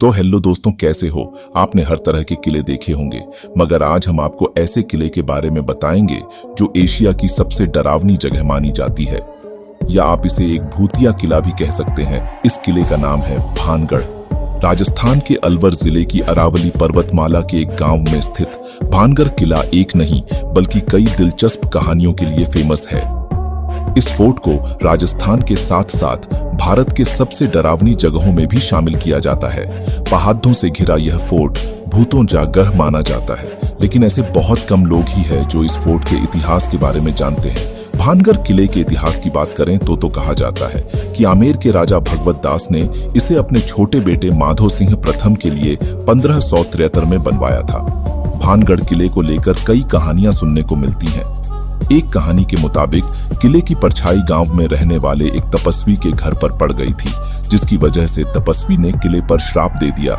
तो हेलो दोस्तों, कैसे हो? आपने हर तरह के किले देखे होंगे, मगर आज हम आपको ऐसे किले के बारे में बताएंगे जो एशिया की सबसे डरावनी जगह मानी जाती है, या आप इसे एक भूतिया किला भी कह सकते हैं। इस किले का नाम है भानगढ़। राजस्थान के अलवर जिले की अरावली पर्वतमाला के एक गांव में स्थित भानगढ़ किला एक नहीं बल्कि कई दिलचस्प कहानियों के लिए फेमस है। इस फोर्ट को राजस्थान के साथ साथ भारत के सबसे डरावनी जगहों में भी शामिल किया जाता है। पहाड़ों से घिरा यह फोर्ट भूतों का गढ़ माना जाता है, लेकिन ऐसे बहुत कम लोग ही हैं जो इस फोर्ट के इतिहास के बारे में जानते हैं। भानगढ़ किले के इतिहास की बात करें तो कहा जाता है कि आमेर के राजा भगवत दास ने इसे अपने छोटे बेटे माधो सिंह प्रथम के लिए 1573 में बनवाया था। भानगढ़ किले को लेकर कई कहानियां सुनने को मिलती हैं। एक कहानी के मुताबिक किले की परछाई गांव में रहने वाले एक तपस्वी के घर पर पड़ गई थी, जिसकी वजह से तपस्वी ने किले पर श्राप दे दिया,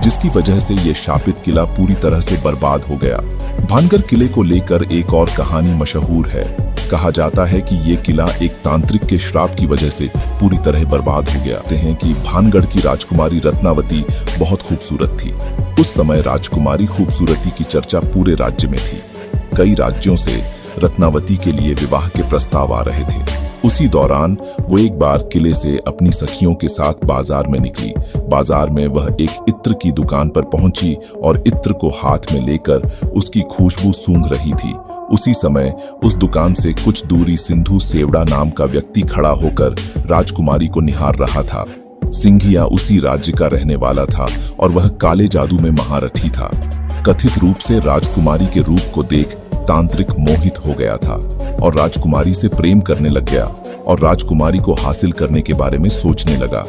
जिसकी वजह से यह शापित किला पूरी तरह से बर्बाद हो गया। भानगढ़ किले को लेकर एक और कहानी मशहूर है। कहा जाता है कि यह किला एक तांत्रिक के श्राप की वजह से पूरी तरह बर्बाद हो गया। कहते हैं कि भानगढ़ की राजकुमारी रत्नावती बहुत खूबसूरत थी। उस समय राजकुमारी खूबसूरती की चर्चा पूरे राज्य में थी। कई राज्यों से रत्नावती के लिए विवाह के प्रस्ताव आ रहे थे। उसी दौरान वो एक बार किले से अपनी सखियों के साथ बाजार में निकली। बाजार में वह एक इत्र की दुकान पर पहुंची और इत्र को हाथ में लेकर उसकी खुशबू सूंघ रही थी। उसी समय उस दुकान से कुछ दूरी सिंधु सेवड़ा नाम का व्यक्ति खड़ा होकर राजकुमारी को निहार रहा था। सिंघिया उसी राज्य का रहने वाला था और वह काले जादू में महारथी था। कथित रूप से राजकुमारी के रूप को देख तांत्रिक मोहित हो गया था और राजकुमारी से प्रेम करने लग गया और राजकुमारी को हासिल करने के बारे में सोचने लगा।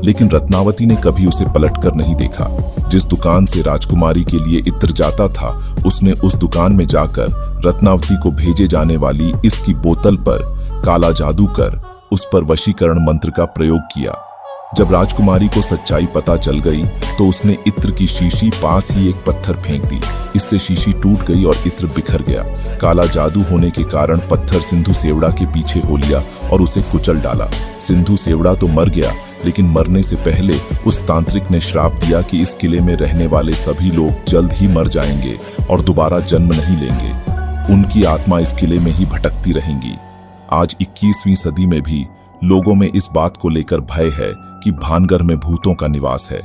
लेकिन रत्नावती ने कभी उसे पलटकर नहीं देखा। जिस दुकान से राजकुमारी के लिए इत्र जाता था, उसने उस दुकान में जाकर रत्नावती को भेजे जाने वाली इसकी बोतल पर काला जादू कर उस पर वशीकरण मंत्र का प्रयोग किया। जब राजकुमारी को सच्चाई पता चल गई तो उसने इत्र की शीशी पास ही एक पत्थर फेंक दी। इससे शीशी टूट गई और इत्र बिखर गया। काला जादू होने के कारण पत्थर सिंधु सेवड़ा के पीछे हो लिया और उसे कुचल डाला। सिंधु सेवड़ा तो मर गया, लेकिन मरने से पहले उस तांत्रिक ने श्राप दिया कि इस किले में रहने वाले सभी लोग जल्द ही मर जाएंगे और दोबारा जन्म नहीं लेंगे। उनकी आत्मा इस किले में ही भटकती रहेंगी। आज 21वीं सदी में भी लोगों में इस बात को लेकर भय है कि भानगढ़ में भूतों का निवास है।